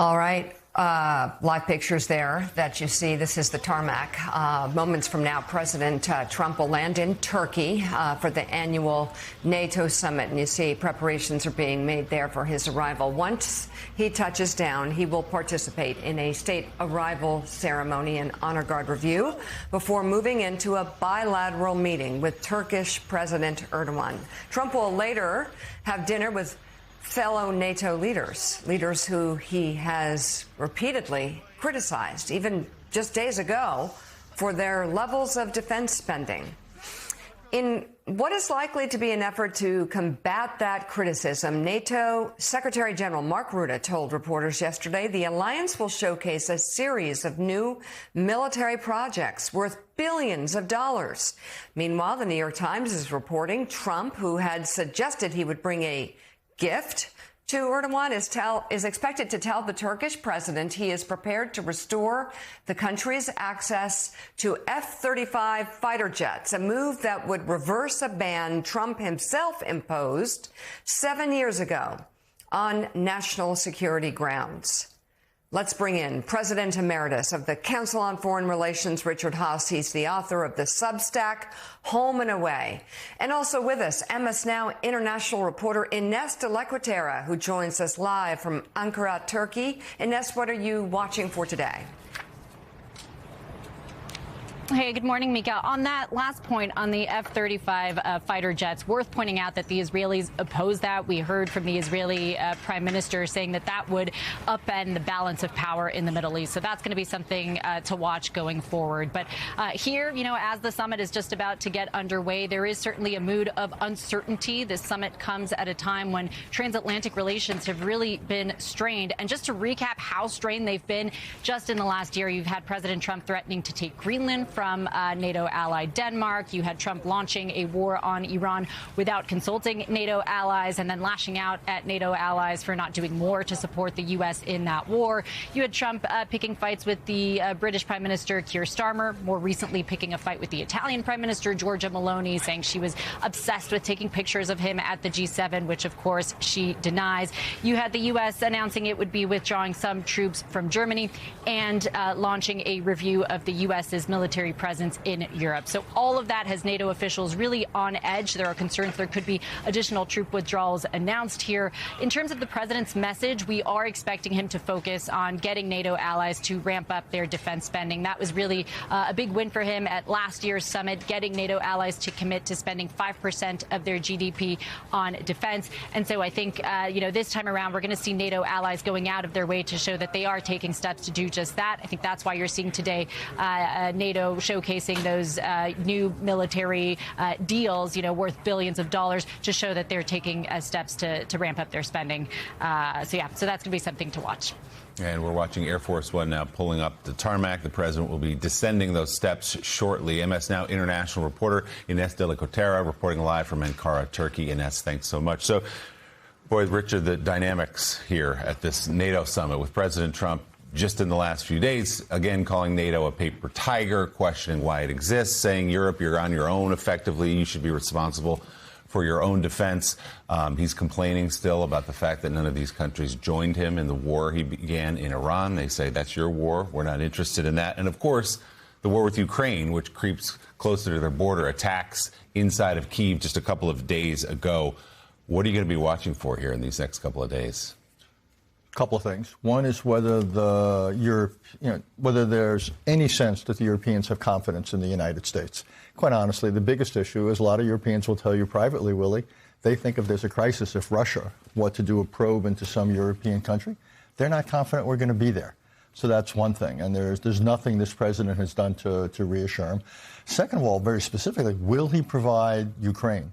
All right. Live pictures there that you see. This is the tarmac. Moments from now, President Trump will land in Turkey for the annual NATO summit. And you see preparations are being made there for his arrival. Once he touches down, he will participate in a state arrival ceremony and honor guard review before moving into a bilateral meeting with Turkish President Erdogan. Trump will later have dinner with fellow NATO leaders who he has repeatedly criticized, even just days ago, for their levels of defense spending. In what is likely to be an effort to combat that criticism, NATO Secretary General Mark Rutte told reporters yesterday the alliance will showcase a series of new military projects worth billions of dollars. Meanwhile, the New York Times is reporting Trump, who had suggested he would bring a gift to Erdogan, is expected to tell the Turkish president he is prepared to restore the country's access to F-35 fighter jets, a move that would reverse a ban Trump himself imposed 7 years ago on national security grounds. Let's bring in President Emeritus of the Council on Foreign Relations, Richard Haass. He's the author of the Substack, Home and Away. And also with us, MS Now international reporter Ines de la Cuetara, who joins us live from Ankara, Turkey. Ines, what are you watching for today? Hey, good morning, Mika. On that last point on the F-35 fighter jets, worth pointing out that the Israelis oppose that. We heard from the Israeli prime minister saying that that would upend the balance of power in the Middle East. So that's going to be something to watch going forward. But here, you know, as the summit is just about to get underway, there is certainly a mood of uncertainty. This summit comes at a time when transatlantic relations have really been strained. And just to recap how strained they've been, just in the last year, you've had President Trump threatening to take Greenland from NATO ally Denmark. You had Trump launching a war on Iran without consulting NATO allies and then lashing out at NATO allies for not doing more to support the U.S. in that war. You had Trump picking fights with the British Prime Minister Keir Starmer, more recently picking a fight with the Italian Prime Minister Giorgia Meloni, saying she was obsessed with taking pictures of him at the G7, which, of course, she denies. You had the U.S. announcing it would be withdrawing some troops from Germany and launching a review of the U.S.'s military presence in Europe. So all of that has NATO officials really on edge. There are concerns there could be additional troop withdrawals announced here. In terms of the president's message, we are expecting him to focus on getting NATO allies to ramp up their defense spending. That was really a big win for him at last year's summit, getting NATO allies to commit to spending 5% of their GDP on defense. And so I think, this time around, we're going to see NATO allies going out of their way to show that they are taking steps to do just that. I think that's why you're seeing today NATO showcasing those new military deals, worth billions of dollars to show that they're taking steps to ramp up their spending. So that's going to be something to watch. And we're watching Air Force One now pulling up the tarmac. The president will be descending those steps shortly. MS Now international reporter Ines de la Cuetara reporting live from Ankara, Turkey. Ines, thanks so much. So, boy, Richard, the dynamics here at this NATO summit with President Trump just in the last few days, again, calling NATO a paper tiger, questioning why it exists, saying Europe, you're on your own effectively. You should be responsible for your own defense. He's complaining still about the fact that none of these countries joined him in the war he began in Iran. They say that's your war. We're not interested in that. And, of course, the war with Ukraine, which creeps closer to their border, attacks inside of Kyiv just a couple of days ago. What are you going to be watching for here in these next couple of days? Couple of things. One is whether whether there's any sense that the Europeans have confidence in the United States. Quite honestly, the biggest issue is a lot of Europeans will tell you privately, Willie, they think if there's a crisis, if Russia were to do a probe into some European country, they're not confident we're going to be there. So that's one thing. And there's nothing this president has done to reassure him. Second of all, very specifically, will he provide Ukraine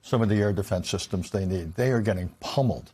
some of the air defense systems they need? They are getting pummeled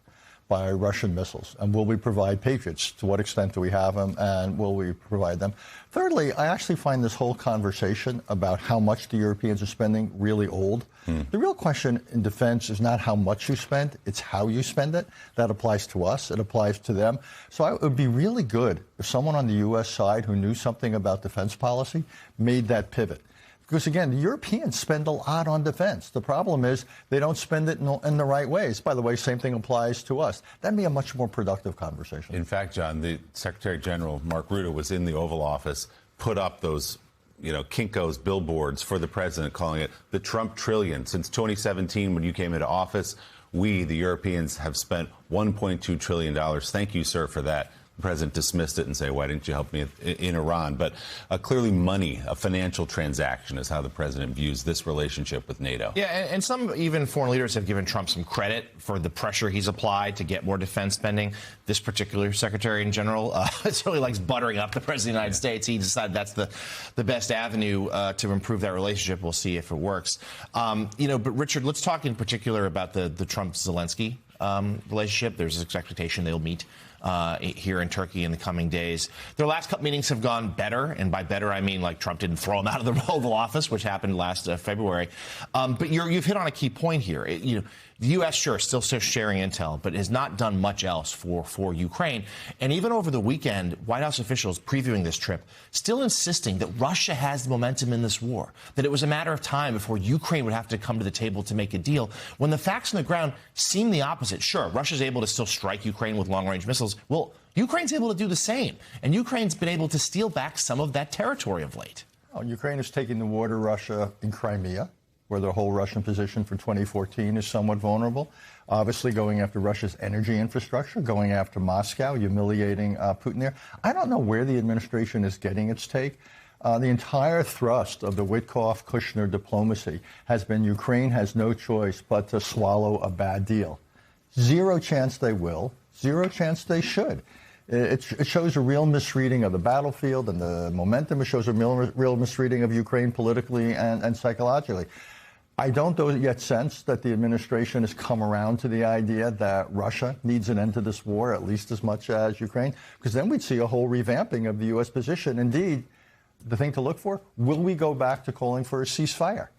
by Russian missiles. And will we provide Patriots? To what extent do we have them? And will we provide them? Thirdly, I actually find this whole conversation about how much the Europeans are spending really old. The real question in defense is not how much you spend, it's how you spend it. That applies to us. It applies to them. So it would be really good if someone on the U.S. side who knew something about defense policy made that pivot. Because, again, the Europeans spend a lot on defense. The problem is they don't spend it in the right ways. By the way, same thing applies to us. That'd be a much more productive conversation. In fact, John, the Secretary General, Mark Rutte, was in the Oval Office, put up those Kinko's billboards for the president, calling it the Trump trillion. Since 2017, when you came into office, we, the Europeans, have spent $1.2 trillion. Thank you, sir, for that. The president dismissed it and said, why didn't you help me in Iran? But clearly money, a financial transaction, is how the president views this relationship with NATO. Yeah, and some even foreign leaders have given Trump some credit for the pressure he's applied to get more defense spending. This particular secretary in general really likes buttering up the president of the United States. He decided that's the best avenue to improve that relationship. We'll see if it works. But Richard, let's talk in particular about the Trump-Zelensky relationship. There's this expectation they'll meet here in Turkey in the coming days. Their last couple meetings have gone better, and by better I mean like Trump didn't throw him out of the Oval Office, which happened last February. But you've hit on a key point here. The U.S. sure still sharing intel, but has not done much else for Ukraine. And even over the weekend, White House officials previewing this trip still insisting that Russia has the momentum in this war, that it was a matter of time before Ukraine would have to come to the table to make a deal, when the facts on the ground seem the opposite. Sure, Russia's able to still strike Ukraine with long-range missiles. Well, Ukraine's able to do the same, and Ukraine's been able to steal back some of that territory of late. Well, Ukraine is taking the war to Russia in Crimea, where the whole Russian position for 2014 is somewhat vulnerable. Obviously going after Russia's energy infrastructure, going after Moscow, humiliating Putin there. I don't know where the administration is getting its take. The entire thrust of the Witkoff-Kushner diplomacy has been Ukraine has no choice but to swallow a bad deal. Zero chance they will. Zero chance they should. It shows a real misreading of the battlefield and the momentum. It shows a real misreading of Ukraine politically and psychologically. I don't, though, yet sense that the administration has come around to the idea that Russia needs an end to this war at least as much as Ukraine, because then we'd see a whole revamping of the U.S. position. Indeed, the thing to look for, will we go back to calling for a ceasefire?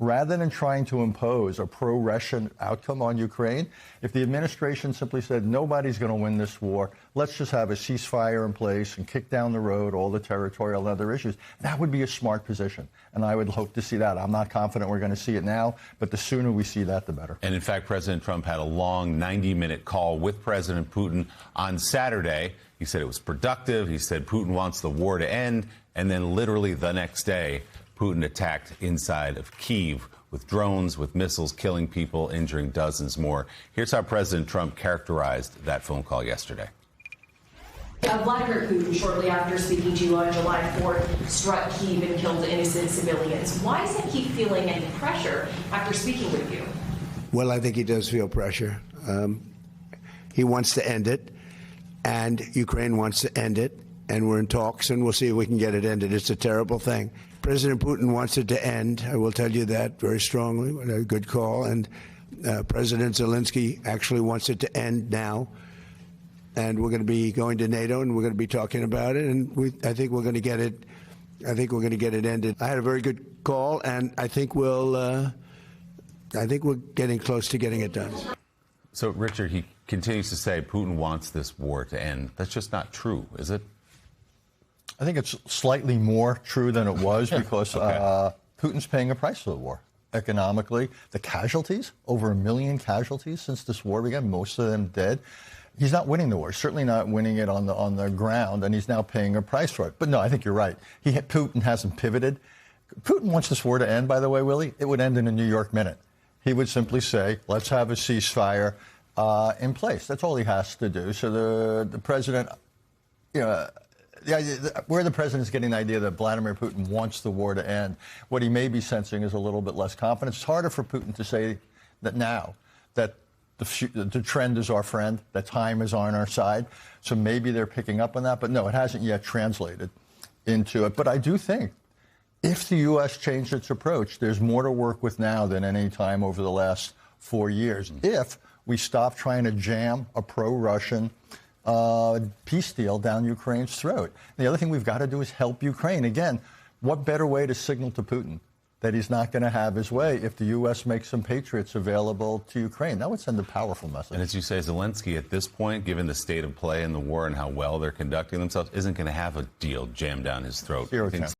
Rather than trying to impose a pro-Russian outcome on Ukraine, if the administration simply said, nobody's going to win this war, let's just have a ceasefire in place and kick down the road all the territorial and other issues, that would be a smart position. And I would hope to see that. I'm not confident we're going to see it now, but the sooner we see that, the better. And in fact, President Trump had a long 90-minute call with President Putin on Saturday. He said it was productive. He said Putin wants the war to end. And then literally the next day, Putin attacked inside of Kyiv with drones, with missiles, killing people, injuring dozens more. Here's how President Trump characterized that phone call yesterday. Vladimir Putin, shortly after speaking to you on July 4th, struck Kyiv and killed innocent civilians. Why doesn't he feeling any pressure after speaking with you? Well, I think he does feel pressure. He wants to end it, and Ukraine wants to end it, and we're in talks, and we'll see if we can get it ended. It's a terrible thing. President Putin wants it to end. I will tell you that very strongly. A good call. And President Zelensky actually wants it to end now. And we're going to be going to NATO, and we're going to be talking about it. And I think we're going to get it. I think we're going to get it ended. I had a very good call, and I think we're getting close to getting it done. So, Richard, he continues to say Putin wants this war to end. That's just not true, is it? I think it's slightly more true than it was because Putin's paying a price for the war. Economically, the casualties, over 1 million casualties since this war began, most of them dead. He's not winning the war, certainly not winning it on the ground, and he's now paying a price for it. But no, I think you're right. Putin hasn't pivoted. Putin wants this war to end, by the way, Willie. It would end in a New York minute. He would simply say, let's have a ceasefire in place. That's all he has to do. So the president, where the president is getting the idea that Vladimir Putin wants the war to end, what he may be sensing is a little bit less confidence. It's harder for Putin to say that now that the trend is our friend, that time is on our side. So maybe they're picking up on that. But no, it hasn't yet translated into it. But I do think if the U.S. changed its approach, there's more to work with now than any time over the last 4 years. If we stop trying to jam a pro-Russian peace deal down Ukraine's throat. The other thing we've got to do is help Ukraine. Again, what better way to signal to Putin that he's not going to have his way if the U.S. makes some patriots available to Ukraine? That would send a powerful message. And as you say, Zelensky, at this point, given the state of play in the war and how well they're conducting themselves, isn't going to have a deal jammed down his throat. Zero chance.